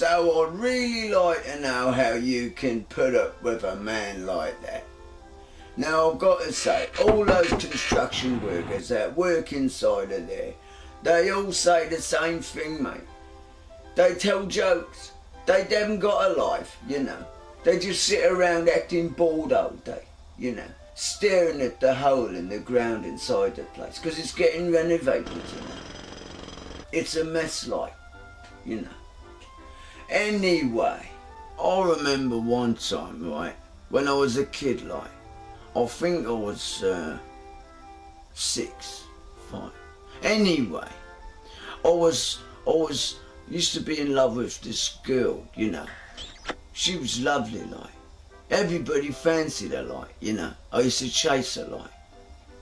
So I'd really like to know how you can put up with a man like that. Now I've got to say, all those construction workers that work inside of there, they all say the same thing, mate. They tell jokes. They haven't got a life, you know. They just sit around acting bored all day, you know, staring at the hole in the ground inside the place, because it's getting renovated, you know. It's a mess, like, you know. Anyway, I remember one time, right, when I was a kid, like, I think I was 6, 5. Anyway, I used to be in love with this girl, you know. She was lovely, like. Everybody fancied her, like, you know. I used to chase her, like.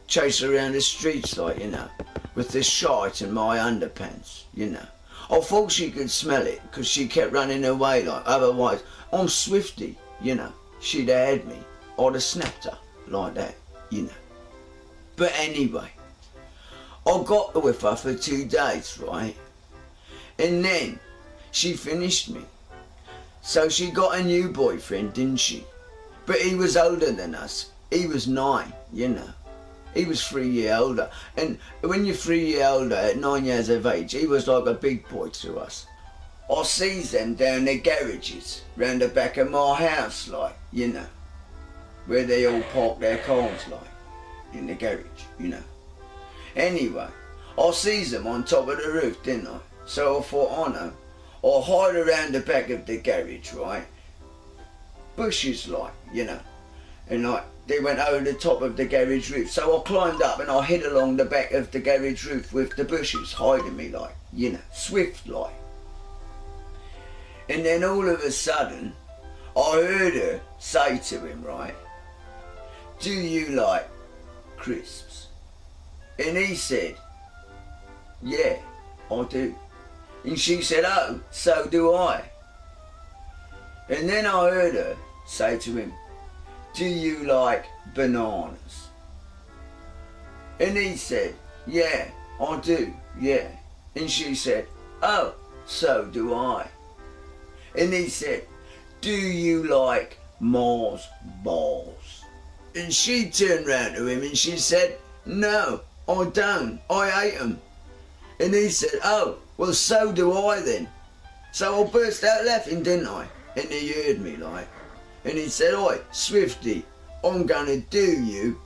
Chase her around the streets, like, you know, with the shite in my underpants, you know. I thought she could smell it, because she kept running away, like. Otherwise, I'm Swifty, you know. She'd have had me. I'd have snapped her, like that, you know. But anyway, I got with her for 2 days, right? And then she finished me. So she got a new boyfriend, didn't she? But he was older than us. He was 9, you know. He was 3 years older. And when you're 3 years older, at 9 years of age, he was like a big boy to us. I sees them down the garages, round the back of my house, like, you know. Where they all park their cars, like, in the garage, you know. Anyway, I sees them on top of the roof, didn't I? So I thought, I know, I'll hide around the back of the garage, right? Bushes, like, you know. And like, they went over the top of the garage roof. So I climbed up and I hid along the back of the garage roof with the bushes hiding me, like, you know, swift, like. And then all of a sudden, I heard her say to him, right, "Do you like crisps?" And he said, "Yeah, I do." And she said, "Oh, so do I." And then I heard her say to him, "Do you like bananas?" And he said, "Yeah, I do, yeah." And she said, "Oh, so do I." And he said, "Do you like Mars balls?" And she turned round to him and she said, "No, I don't, I hate them." And he said, "Oh, well, so do I then." So I burst out laughing, didn't I? And he heard me, like. And he said, "Oi, Swifty, I'm gonna do you."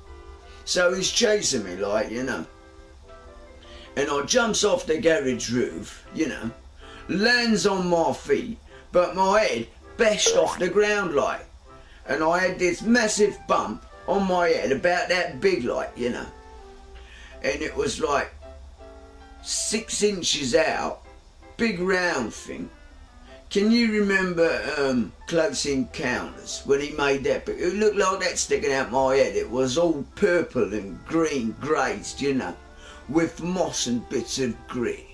So he's chasing me, like, you know. And I jumps off the garage roof, you know, lands on my feet, but my head bashed off the ground, like. And I had this massive bump on my head, about that big, like, you know. And it was like 6 inches out, big round thing. Can you remember Close Encounters, when he made that? But it looked like that sticking out my head. It was all purple and green glazed, you know, with moss and bits of grit.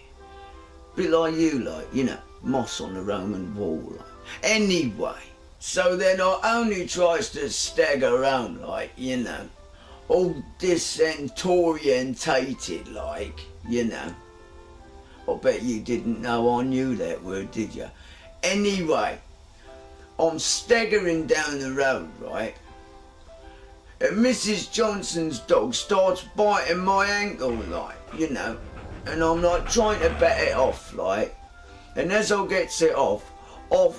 Bit like you, like, you know, moss on the Roman wall, like. Anyway, so then I only tries to stagger home, like, you know, all disorientated, like, you know. I bet you didn't know I knew that word, did you? Anyway, I'm staggering down the road, right? And Mrs. Johnson's dog starts biting my ankle, like, you know. And I'm like trying to bat it off, like. And as I gets it off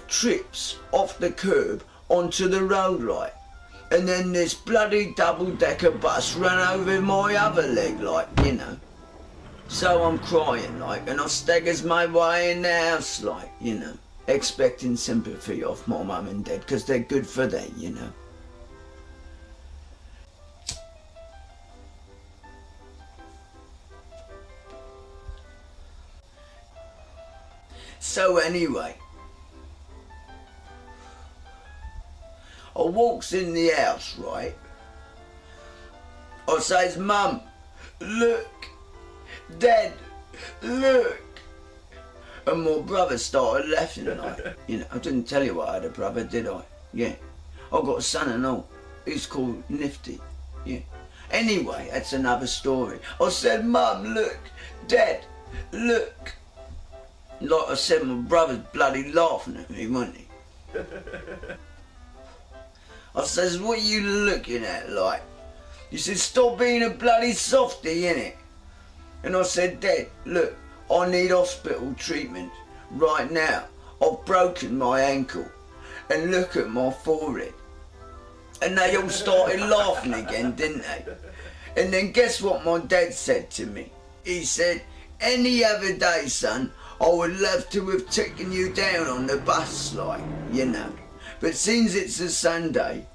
trips off the curb onto the road, like. And then this bloody double-decker bus ran over my other leg, like, you know. So I'm crying, like, and I staggers my way in the house, like, you know, expecting sympathy off my mum and dad, because they're good for that, you know. So anyway, I walks in the house, right? I says, "Mum, look. Dad, look." And my brother started laughing, like, you know. I didn't tell you I had a brother, did I? Yeah. I got a son and all. He's called Nifty. Yeah. Anyway, that's another story. I said, "Mum, look. Dad, look." Like I said, my brother's bloody laughing at me, wasn't he? I says, what are you looking at, like? He said, stop being a bloody softy, innit? And I said, Dad, look, I need hospital treatment right now. I've broken my ankle. And look at my forehead. And they all started laughing again, didn't they? And then guess what my dad said to me? He said, any other day, son, I would love to have taken you down on the bus, like, you know. But since it's a Sunday,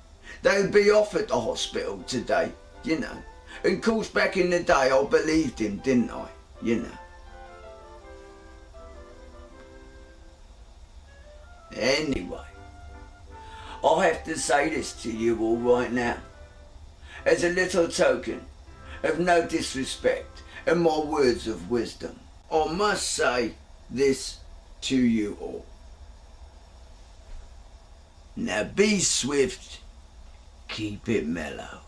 they'll be off at the hospital today, you know. And of course, back in the day, I believed him, didn't I? You know. Anyway, I have to say this to you all right now. As a little token of no disrespect and my words of wisdom, I must say this to you all. Now be swift, keep it mellow.